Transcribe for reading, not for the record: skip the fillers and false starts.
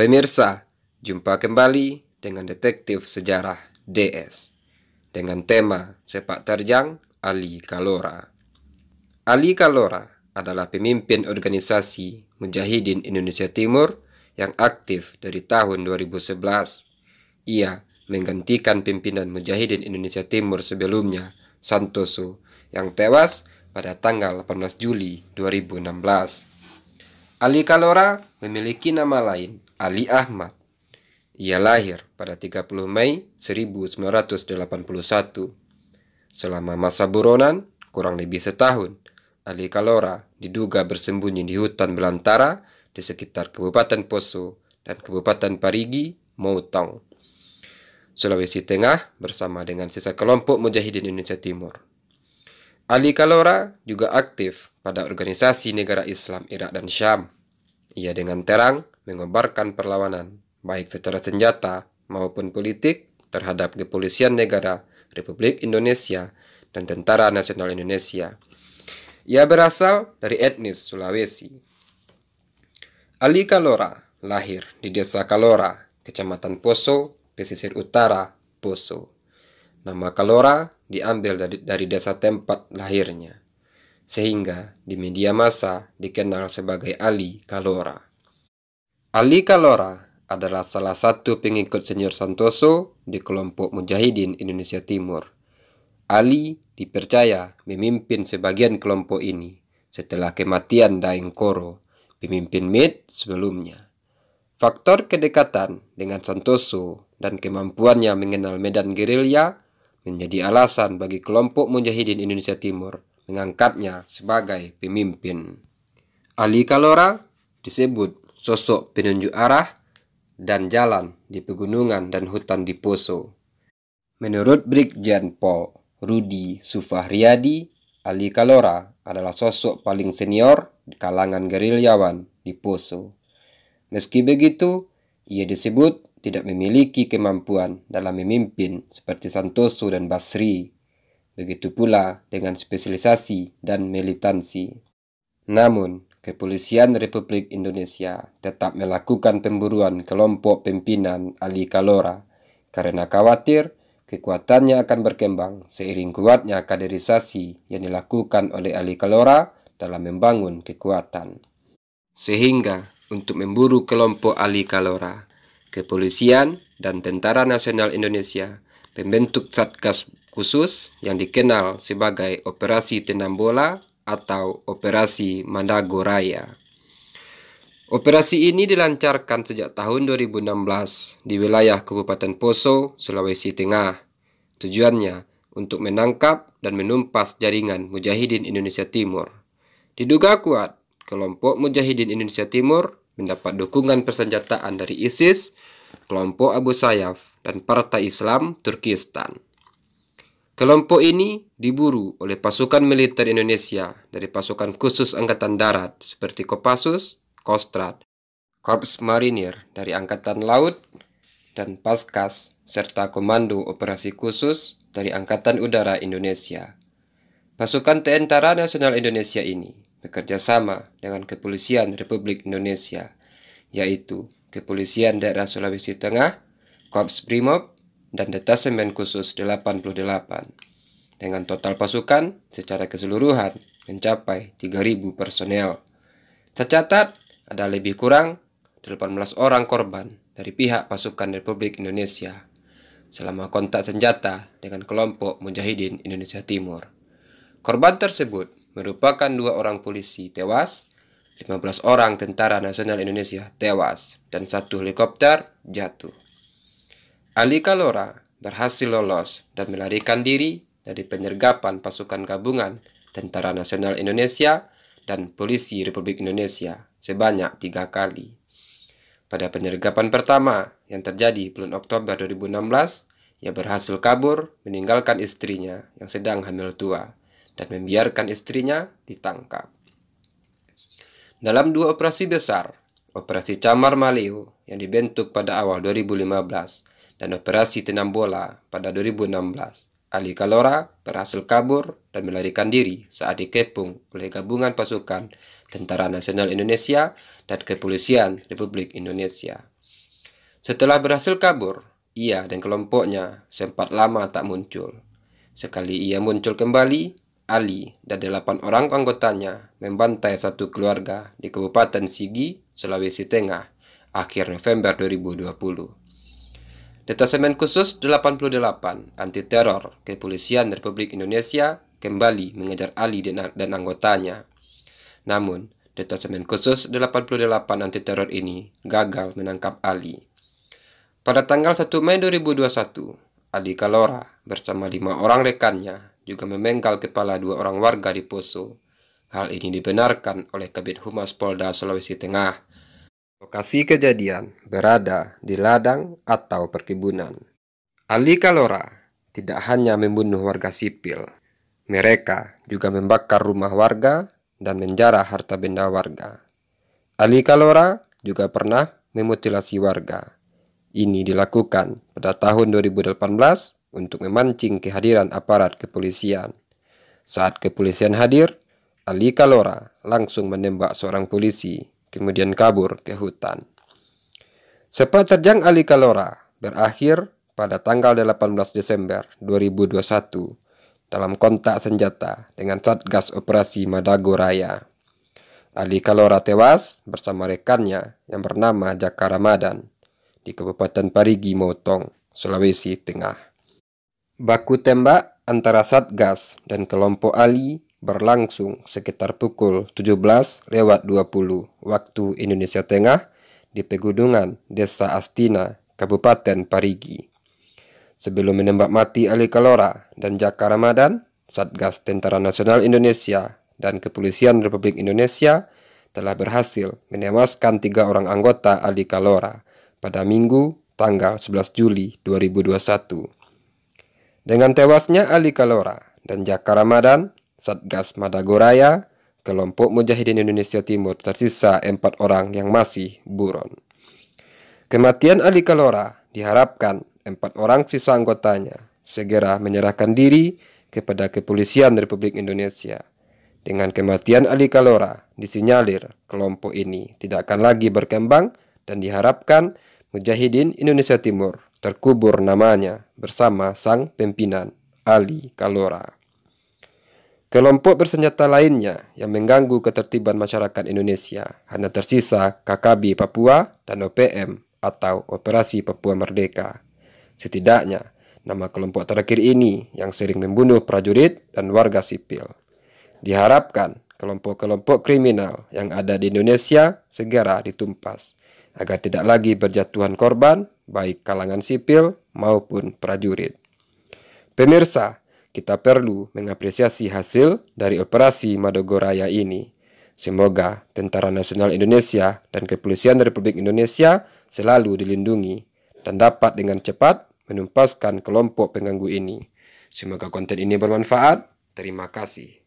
Pemirsa, jumpa kembali dengan detektif sejarah DS dengan tema sepak terjang Ali Kalora. Ali Kalora adalah pemimpin organisasi Mujahidin Indonesia Timur yang aktif dari tahun 2011. Ia menggantikan pimpinan Mujahidin Indonesia Timur sebelumnya, Santoso, yang tewas pada tanggal 18 Juli 2016. Ali Kalora memiliki nama lain, Ali Ahmad. Ia lahir pada 30 Mei 1981. Selama masa buronan, kurang lebih setahun, Ali Kalora diduga bersembunyi di hutan belantara di sekitar Kabupaten Poso dan Kabupaten Parigi, Moutong, Sulawesi Tengah bersama dengan sisa kelompok Mujahidin Indonesia Timur. Ali Kalora juga aktif pada organisasi negara Islam Irak dan Syam. Ia dengan terang mengobarkan perlawanan, baik secara senjata maupun politik, terhadap Kepolisian Negara Republik Indonesia dan Tentara Nasional Indonesia. Ia berasal dari etnis Sulawesi. Ali Kalora lahir di Desa Kalora, Kecamatan Poso, pesisir utara Poso. Nama Kalora diambil dari desa tempat lahirnya, sehingga di media massa dikenal sebagai Ali Kalora. Ali Kalora adalah salah satu pengikut senior Santoso di kelompok Mujahidin Indonesia Timur. Ali dipercaya memimpin sebagian kelompok ini setelah kematian Daeng Koro, pemimpin MIT sebelumnya. Faktor kedekatan dengan Santoso dan kemampuannya mengenal medan gerilya menjadi alasan bagi kelompok Mujahidin Indonesia Timur mengangkatnya sebagai pemimpin. Ali Kalora disebut sosok penunjuk arah dan jalan di pegunungan dan hutan di Poso. Menurut Brigjen Pol Rudi Sufahriadi, Ali Kalora adalah sosok paling senior di kalangan gerilyawan di Poso. Meski begitu, ia disebut tidak memiliki kemampuan dalam memimpin seperti Santoso dan Basri. Begitu pula dengan spesialisasi dan militansi. Namun, Kepolisian Republik Indonesia tetap melakukan pemburuan kelompok pimpinan Ali Kalora karena khawatir kekuatannya akan berkembang seiring kuatnya kaderisasi yang dilakukan oleh Ali Kalora dalam membangun kekuatan. Sehingga untuk memburu kelompok Ali Kalora, Kepolisian dan Tentara Nasional Indonesia membentuk Satgas khusus yang dikenal sebagai Operasi Tinambola atau Operasi Mandago Raya. Operasi ini dilancarkan sejak tahun 2016 di wilayah Kabupaten Poso, Sulawesi Tengah. Tujuannya untuk menangkap dan menumpas jaringan Mujahidin Indonesia Timur. Diduga kuat, kelompok Mujahidin Indonesia Timur mendapat dukungan persenjataan dari ISIS, kelompok Abu Sayyaf, dan Partai Islam Turkistan. Kelompok ini diburu oleh pasukan militer Indonesia dari pasukan khusus Angkatan Darat seperti Kopassus, Kostrad, Korps Marinir dari Angkatan Laut, dan Paskas, serta Komando Operasi Khusus dari Angkatan Udara Indonesia. Pasukan Tentara Nasional Indonesia ini bekerja sama dengan Kepolisian Republik Indonesia, yaitu Kepolisian Daerah Sulawesi Tengah, Korps Brimob, dan Detasemen Khusus 88, dengan total pasukan secara keseluruhan mencapai 3.000 personel. Tercatat ada lebih kurang 18 orang korban dari pihak pasukan Republik Indonesia selama kontak senjata dengan kelompok Mujahidin Indonesia Timur. Korban tersebut merupakan 2 orang polisi tewas, 15 orang Tentara Nasional Indonesia tewas, dan 1 helikopter jatuh. Ali Kalora berhasil lolos dan melarikan diri dari penyergapan pasukan gabungan Tentara Nasional Indonesia dan Polisi Republik Indonesia sebanyak 3 kali. Pada penyergapan pertama yang terjadi bulan Oktober 2016, ia berhasil kabur meninggalkan istrinya yang sedang hamil tua dan membiarkan istrinya ditangkap. Dalam 2 operasi besar, Operasi Camar Maleo yang dibentuk pada awal 2015 dan Operasi Tinambola pada 2016, Ali Kalora berhasil kabur dan melarikan diri saat dikepung oleh gabungan pasukan Tentara Nasional Indonesia dan Kepolisian Republik Indonesia. Setelah berhasil kabur, ia dan kelompoknya sempat lama tak muncul. Sekali ia muncul kembali, Ali dan 8 orang anggotanya membantai satu keluarga di Kabupaten Sigi, Sulawesi Tengah, akhir November 2020. Detasemen Khusus 88 Anti Teror Kepolisian Republik Indonesia kembali mengejar Ali dan anggotanya. Namun, Detasemen Khusus 88 Anti Teror ini gagal menangkap Ali. Pada tanggal 1 Mei 2021, Ali Kalora bersama 5 orang rekannya juga memenggal kepala 2 orang warga di Poso. Hal ini dibenarkan oleh Kabid Humas Polda Sulawesi Tengah. Lokasi kejadian berada di ladang atau perkebunan. Ali Kalora tidak hanya membunuh warga sipil, mereka juga membakar rumah warga dan menjarah harta benda warga. Ali Kalora juga pernah memutilasi warga. Ini dilakukan pada tahun 2018 untuk memancing kehadiran aparat kepolisian. Saat kepolisian hadir, Ali Kalora langsung menembak seorang polisi, kemudian kabur ke hutan. Sepak terjang Ali Kalora berakhir pada tanggal 18 Desember 2021 dalam kontak senjata dengan Satgas Operasi Madago Raya. Ali Kalora tewas bersama rekannya yang bernama Jaka Ramadan di Kabupaten Parigi Motong, Sulawesi Tengah. Baku tembak antara Satgas dan kelompok Ali berlangsung sekitar pukul 17.20 waktu Indonesia Tengah di pegunungan Desa Astina, Kabupaten Parigi. Sebelum menembak mati Ali Kalora dan Jaka Ramadan, Satgas Tentara Nasional Indonesia dan Kepolisian Republik Indonesia telah berhasil menewaskan 3 orang anggota Ali Kalora pada Minggu tanggal 11 Juli 2021. Dengan tewasnya Ali Kalora dan Jaka Ramadan, Satgas Madago Raya, kelompok Mujahidin Indonesia Timur tersisa 4 orang yang masih buron. Kematian Ali Kalora diharapkan 4 orang sisa anggotanya segera menyerahkan diri kepada Kepolisian Republik Indonesia. Dengan kematian Ali Kalora, disinyalir kelompok ini tidak akan lagi berkembang dan diharapkan Mujahidin Indonesia Timur terkubur namanya bersama sang pimpinan Ali Kalora. Kelompok bersenjata lainnya yang mengganggu ketertiban masyarakat Indonesia hanya tersisa KKB Papua dan OPM atau Operasi Papua Merdeka. Setidaknya, nama kelompok terakhir ini yang sering membunuh prajurit dan warga sipil. Diharapkan kelompok-kelompok kriminal yang ada di Indonesia segera ditumpas agar tidak lagi berjatuhan korban, baik kalangan sipil maupun prajurit. Pemirsa, kita perlu mengapresiasi hasil dari Operasi Madago Raya ini. Semoga Tentara Nasional Indonesia dan Kepolisian Republik Indonesia selalu dilindungi dan dapat dengan cepat menumpaskan kelompok pengganggu ini. Semoga konten ini bermanfaat. Terima kasih.